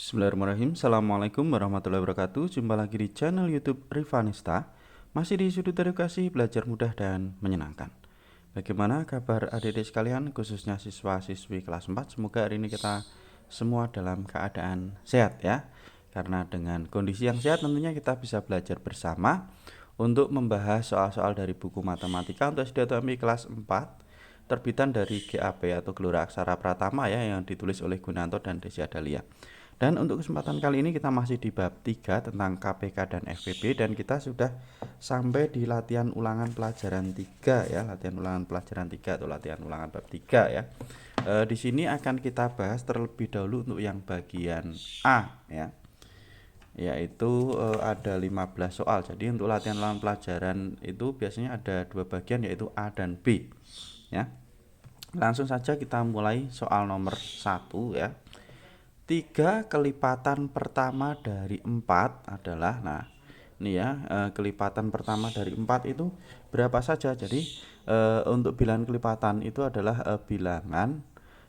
Bismillahirrahmanirrahim. Assalamualaikum warahmatullahi wabarakatuh. Jumpa lagi di channel YouTube Rivanista. Masih di sudut edukasi belajar mudah dan menyenangkan. Bagaimana kabar adik-adik sekalian, khususnya siswa-siswi kelas 4? Semoga hari ini kita semua dalam keadaan sehat ya. Karena dengan kondisi yang sehat tentunya kita bisa belajar bersama untuk membahas soal-soal dari buku matematika untuk SD atau kelas 4 terbitan dari GAP atau Gelora Aksara Pratama ya, yang ditulis oleh Gunanto dan Desi Adalia. Dan untuk kesempatan kali ini kita masih di bab 3 tentang KPK dan FPB, dan kita sudah sampai di latihan ulangan pelajaran 3 ya, latihan ulangan pelajaran 3 atau latihan ulangan bab 3 ya. Di sini akan kita bahas terlebih dahulu untuk yang bagian A ya. Yaitu ada 15 soal. Jadi untuk latihan ulangan pelajaran itu biasanya ada dua bagian, yaitu A dan B ya. Langsung saja kita mulai soal nomor 1 ya. 3 kelipatan pertama dari 4 adalah, nah ini ya, kelipatan pertama dari 4 itu berapa saja. Jadi untuk bilangan kelipatan itu adalah bilangan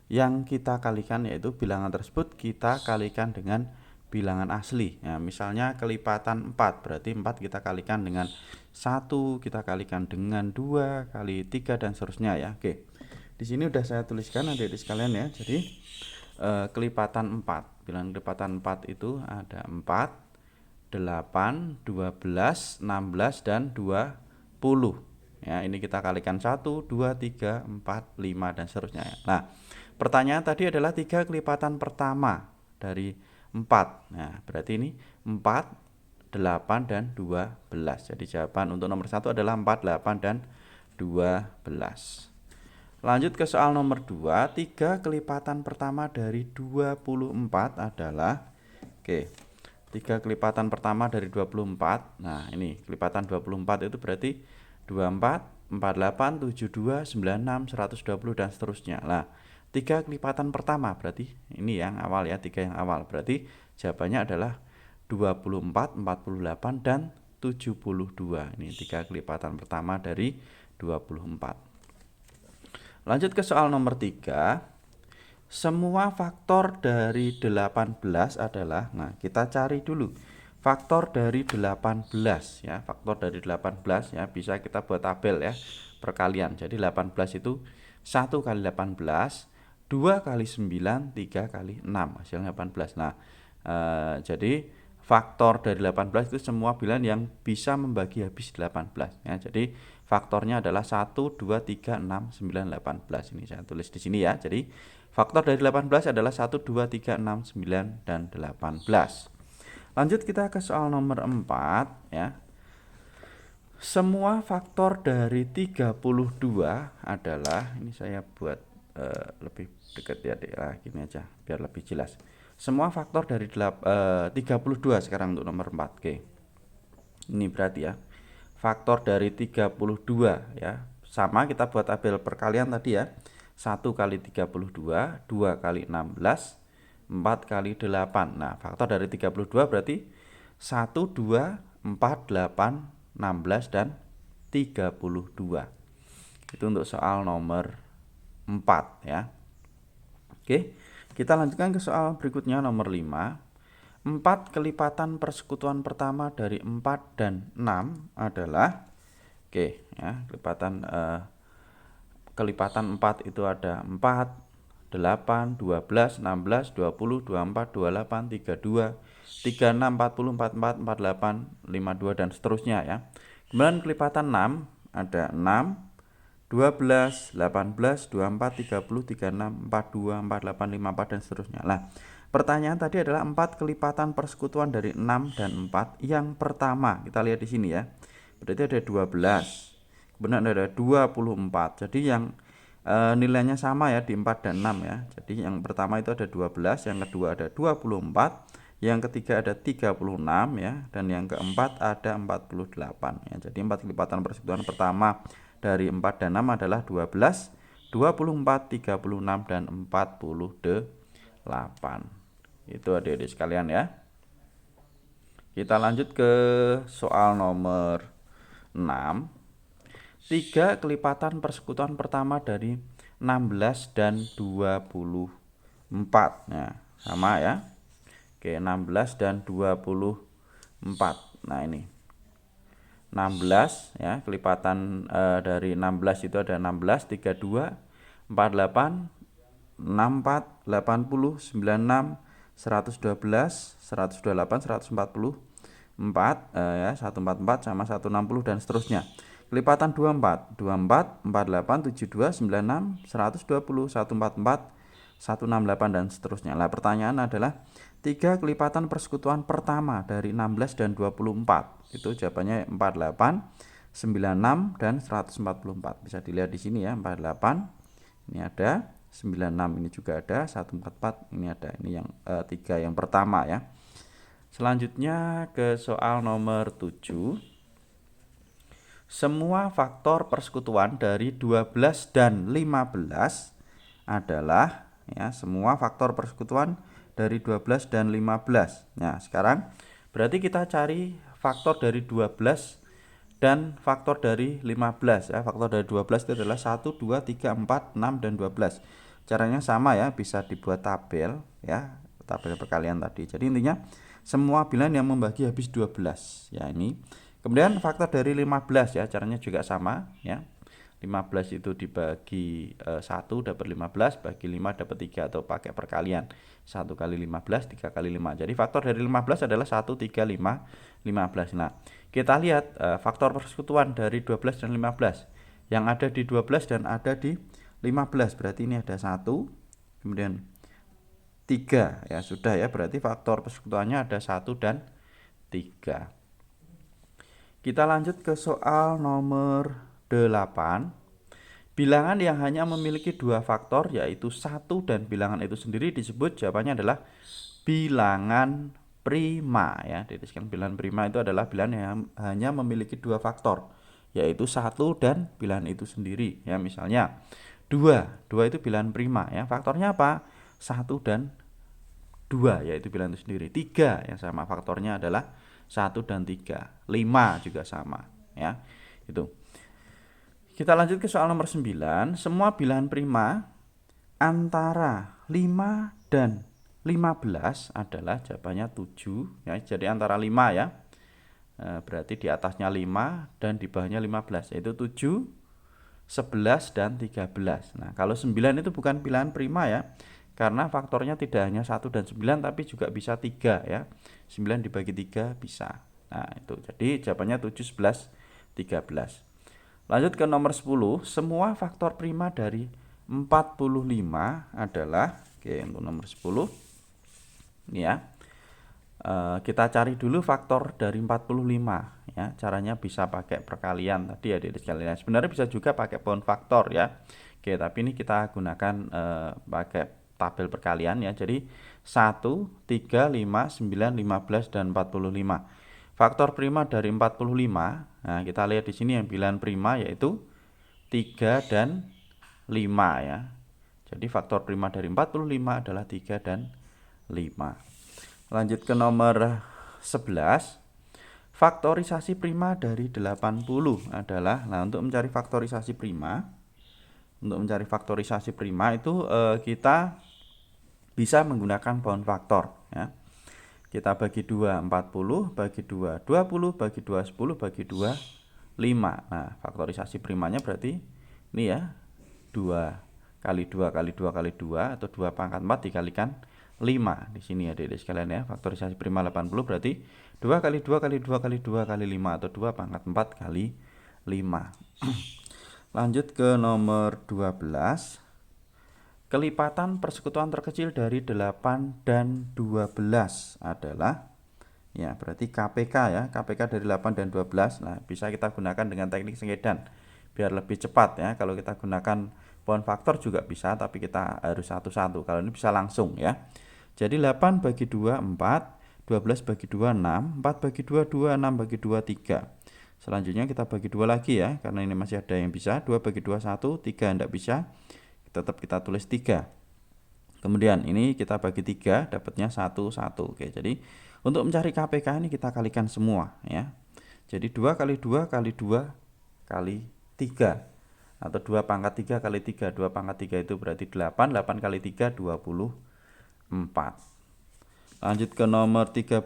yang kita kalikan, yaitu bilangan tersebut kita kalikan dengan bilangan asli. Nah, misalnya kelipatan 4 berarti 4 kita kalikan dengan 1, kita kalikan dengan 2 kali 3 dan seterusnya ya. Oke. Di sini udah saya tuliskan adik-adik sekalian ya. Jadi kelipatan 4. Bilangan kelipatan 4 itu ada 4, 8, 12, 16 dan 20. Ya, ini kita kalikan 1, 2, 3, 4, 5 dan seterusnya. Nah, pertanyaan tadi adalah 3 kelipatan pertama dari 4. Nah, berarti ini 4, 8 dan 12. Jadi jawaban untuk nomor 1 adalah 4, 8 dan 12. Lanjut ke soal nomor 2, 3 kelipatan pertama dari 24 adalah, oke, 3 kelipatan pertama dari 24. Nah, ini kelipatan 24 itu berarti 24, 48, 72, 96, 120 dan seterusnya. Nah, 3 kelipatan pertama berarti ini yang awal ya, 3 yang awal. Berarti jawabannya adalah 24, 48 dan 72. Ini 3 kelipatan pertama dari 24. Lanjut ke soal nomor 3. Semua faktor dari 18 adalah, nah kita cari dulu faktor dari 18 ya. Faktor dari 18 ya, bisa kita buat tabel ya, perkalian. Jadi 18 itu 1 kali 18, 2 kali 9, 3 kali 6, hasilnya 18. Nah, jadi faktor dari 18 itu semua bilangan yang bisa membagi habis 18 ya. Jadi faktornya adalah 1, 2, 3, 6, 9, 18. Ini saya tulis di sini ya. Jadi faktor dari 18 adalah 1, 2, 3, 6, 9, dan 18. Lanjut kita ke soal nomor 4 ya. Semua faktor dari 32 adalah, ini saya buat lebih dekat ya, gini aja biar lebih jelas. Semua faktor dari 32 sekarang untuk nomor 4. Oke. Ini berarti ya, faktor dari 32 ya. Sama kita buat tabel perkalian tadi ya. 1 kali 32, 2 kali 16, 4 kali 8. Nah, faktor dari 32 berarti 1, 2, 4, 8, 16 dan 32. Itu untuk soal nomor 4 ya. Oke, kita lanjutkan ke soal berikutnya nomor 5. 4 kelipatan persekutuan pertama dari 4 dan 6 adalah, oke ya, kelipatan 4 itu ada 4, 8, 12, 16, 20, 24, 28, 32, 36, 40, 44, 48, 52 dan seterusnya ya. Kemudian kelipatan 6 ada 6, 12, 18, 24, 30, 36, 42, 48, 54 dan seterusnya. Nah, pertanyaan tadi adalah 4 kelipatan persekutuan dari 6 dan 4 yang pertama. Kita lihat di sini ya. Berarti ada 12. Kemudian ada 24. Jadi yang nilainya sama ya di 4 dan 6 ya. Jadi yang pertama itu ada 12, yang kedua ada 24, yang ketiga ada 36 ya, dan yang keempat ada 48 ya. Jadi 4 kelipatan persekutuan pertama dari 4 dan 6 adalah 12, 24, 36 dan 48. Itu adik-adik sekalian ya. Kita lanjut ke soal nomor 6. 3 kelipatan persekutuan pertama dari 16 dan 24. Nah, sama ya. Oke, 16 dan 24. Nah, ini 16 ya, kelipatan dari 16 itu ada 16, 32, 48, 64, 80, 96, 112, 128, 144 ya, 144 sama 160 dan seterusnya. Kelipatan 24, 24, 48, 72, 96, 120, 144, 168 dan seterusnya. Nah, pertanyaan adalah 3 kelipatan persekutuan pertama dari 16 dan 24. Itu jawabannya 48, 96 dan 144. Bisa dilihat di sini ya, 48. Ini ada 96, ini juga ada 144, ini ada. Ini yang 3 yang pertama ya. Selanjutnya ke soal nomor 7. Semua faktor persekutuan dari 12 dan 15 adalah ya, semua faktor persekutuan dari 12 dan 15. Nah, sekarang berarti kita cari faktor dari 12 dan faktor dari 15 ya. Faktor dari 12 itu adalah 1, 2, 3, 4, 6 dan 12. Caranya sama ya, bisa dibuat tabel ya, tabel perkalian tadi. Jadi intinya semua bilangan yang membagi habis 12 ya ini. Kemudian faktor dari 15 ya, caranya juga sama ya. 15 itu dibagi 1 dapat 15, bagi 5 dapat 3 atau pakai perkalian. 1 kali 15, 3 kali 5. Jadi faktor dari 15 adalah 1, 3, 5, 15. Nah, kita lihat faktor persekutuan dari 12 dan 15. Yang ada di 12 dan ada di 15. Berarti ini ada 1, kemudian 3 ya, sudah ya, berarti faktor persekutuannya ada 1 dan 3. Kita lanjut ke soal nomor 8. Bilangan yang hanya memiliki 2 faktor yaitu 1 dan bilangan itu sendiri disebut, jawabannya adalah bilangan prima ya. Dituliskan bilangan prima itu adalah bilangan yang hanya memiliki 2 faktor yaitu 1 dan bilangan itu sendiri ya. Misalnya 2 itu bilangan prima ya. Faktornya apa? 1 dan 2 yaitu bilangan itu sendiri. 3 yang sama faktornya adalah 1 dan 3. 5 juga sama ya. Itu. Kita lanjut ke soal nomor 9. Semua bilangan prima antara 5 dan 15 adalah, jawabannya 7 ya. Jadi antara 5 ya. Berarti di atasnya 5 dan di bawahnya 15, yaitu 7, 11 dan 13. Nah, kalau 9 itu bukan bilangan prima ya. Karena faktornya tidak hanya 1 dan 9 tapi juga bisa 3 ya. 9 dibagi 3 bisa. Nah, itu. Jadi jawabannya 7, 11, 13. Lanjut ke nomor 10. Semua faktor prima dari 45 adalah, oke, untuk nomor 10 ini ya. Kita cari dulu faktor dari 45 ya. Caranya bisa pakai perkalian tadi ya, adik-adik sekalian. Sebenarnya bisa juga pakai pound faktor ya. Oke, tapi ini kita gunakan pakai tabel perkalian ya. Jadi 1, 3, 5, 9, 15 dan 45. Faktor prima dari 45. Nah, kita lihat di sini yang bilangan prima yaitu 3 dan 5 ya. Jadi faktor prima dari 45 adalah 3 dan 5. Lanjut ke nomor 11. Faktorisasi prima dari 80 adalah, nah, untuk mencari faktorisasi prima, itu kita bisa menggunakan pound faktor ya. Kita bagi 2, 40, bagi 2, 20, bagi 2, 10, bagi 2, 5. Nah, faktorisasi primanya berarti ini ya, 2 kali 2 kali 2 kali 2 atau 2 pangkat 4 dikalikan 5. Di sini ya, adik-adik sekalian ya. Faktorisasi prima 80 berarti 2 kali 2 kali 2 kali 2 kali 5 atau 2 pangkat 4 kali 5. Lanjut ke nomor 12. Kelipatan persekutuan terkecil dari 8 dan 12 adalah, ya, berarti KPK ya. KPK dari 8 dan 12. Nah, bisa kita gunakan dengan teknik Sengkedan biar lebih cepat ya. Kalau kita gunakan pound faktor juga bisa, tapi kita harus satu-satu. Kalau ini bisa langsung ya. Jadi 8 bagi 2, 4. 12 bagi 2, 6. 4 bagi 2, 2. 6 bagi 2, 3. Selanjutnya kita bagi 2 lagi ya. Karena ini masih ada yang bisa. 2 bagi 2, 1. 3 tidak bisa. Tetap kita tulis 3. Kemudian ini kita bagi 3. Dapatnya 1, 1. Oke, jadi untuk mencari KPK ini kita kalikan semua ya. Jadi 2 kali 2 kali 2 kali 3. Atau 2 pangkat 3 kali 3. 2 pangkat 3 itu berarti 8. 8 kali 3, 24. Lanjut ke nomor 13.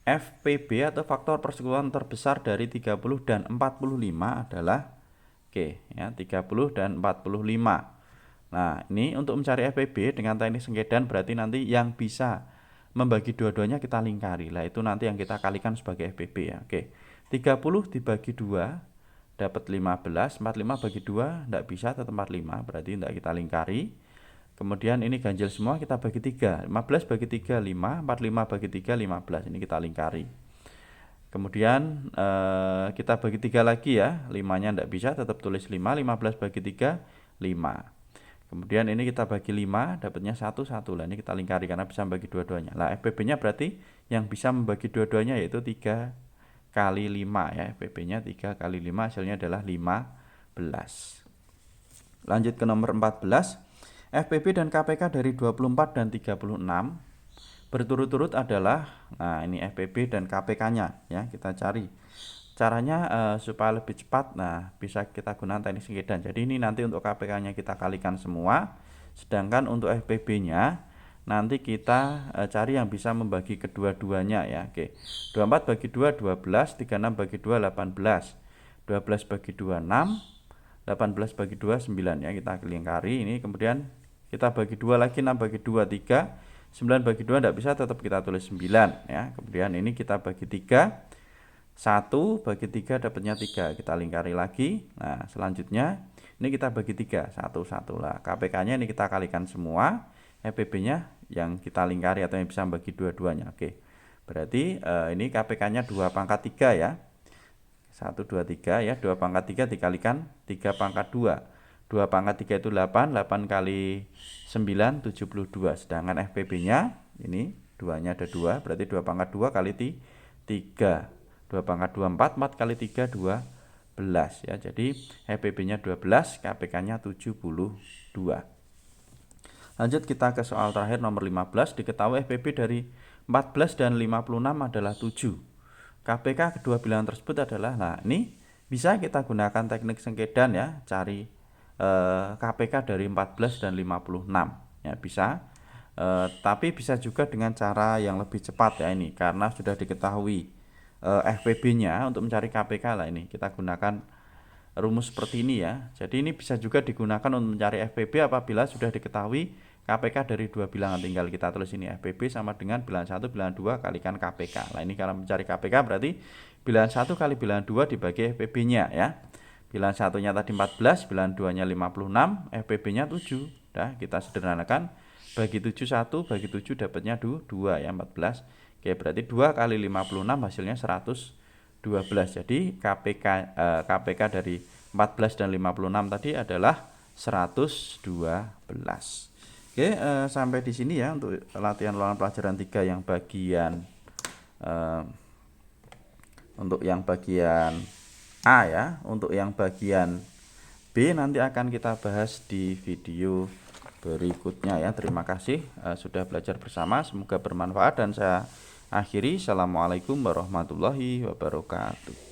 FPB atau faktor persekutuan terbesar dari 30 dan 45 adalah oke ya, 30 dan 45. Nah, ini untuk mencari FPB dengan teknik sengkedan berarti nanti yang bisa membagi dua-duanya kita lingkari. Lah itu nanti yang kita kalikan sebagai FPB ya. Oke. 30 dibagi 2 dapat 15, 45 bagi 2 enggak bisa, tetap 45, berarti enggak kita lingkari. Kemudian ini ganjil semua, kita bagi 3. 15 bagi 3 5, 45 bagi 3 15. Ini kita lingkari. Kemudian kita bagi 3 lagi ya. 5-nya enggak bisa, tetap tulis 5. 15 bagi 3 5. Kemudian ini kita bagi 5, dapatnya 1 1. Lah ini kita lingkari karena bisa membagi dua-duanya. Lah FPB-nya berarti yang bisa membagi dua-duanya yaitu 3 kali 5 ya. FPB-nya 3 kali 5 hasilnya adalah 15. Lanjut ke nomor 14. FPB dan KPK dari 24 dan 36 berturut-turut adalah, nah ini FPB dan KPK-nya ya, kita cari. Caranya supaya lebih cepat, nah bisa kita gunakan teknik sengkedan. Jadi ini nanti untuk KPK-nya kita kalikan semua, sedangkan untuk FPB-nya nanti kita cari yang bisa membagi kedua-duanya ya. Oke. 24 bagi 2 12, 36 bagi 2 18, 12 bagi 2 6, 18 bagi 2 9 ya, kita lingkari ini. Kemudian kita bagi 2 lagi, 6 bagi 2 3, 9 bagi 2 tidak bisa, tetap kita tulis 9 ya. Kemudian ini kita bagi 3, 1 bagi 3 dapatnya 3, kita lingkari lagi. Nah selanjutnya ini kita bagi 3, 1 1 lah. KPK-nya ini kita kalikan semua, FPB-nya yang kita lingkari atau yang bisa bagi dua-duanya. Oke, berarti ini KPK-nya 2 pangkat 3 ya. 1 2 3 ya, 2 pangkat 3 dikalikan 3 pangkat 2. 2 pangkat 3 itu 8, 8 kali 9 72. Sedangkan FPB-nya ini 2-nya ada 2, berarti 2 pangkat 2 kali 3. 2 pangkat 2 4, 4 kali 3 12 ya. Jadi FPB-nya 12, KPK-nya 72. Lanjut kita ke soal terakhir nomor 15. Diketahui FPB dari 14 dan 56 adalah 7. KPK kedua bilangan tersebut adalah, nah ini bisa kita gunakan teknik sengkedan ya, cari KPK dari 14 dan 56 ya, bisa. Tapi bisa juga dengan cara yang lebih cepat ya, ini karena sudah diketahui FPB-nya. Untuk mencari KPK lah ini kita gunakan rumus seperti ini ya. Jadi ini bisa juga digunakan untuk mencari FPB apabila sudah diketahui KPK dari dua bilangan. Tinggal kita tulis ini FPB sama dengan bilangan 1 bilangan 2 kalikan KPK. Nah ini kalau mencari KPK berarti bilangan 1 kali bilangan 2 dibagi FPB-nya ya. Bilangan satunya tadi 14, bilangan 2-nya 56, FPB-nya 7. Nah, kita sederhanakan, bagi 7 1, bagi 7 dapatnya 2 ya, 14. Oke, berarti 2 kali 56 hasilnya 112. Jadi KPK dari 14 dan 56 tadi adalah 112. Oke, sampai di sini ya untuk latihan ulangan pelajaran 3 yang bagian untuk yang bagian A ya. Untuk yang bagian B nanti akan kita bahas di video berikutnya ya. Terima kasih sudah belajar bersama, semoga bermanfaat dan saya akhiri. Assalamualaikum warahmatullahi wabarakatuh.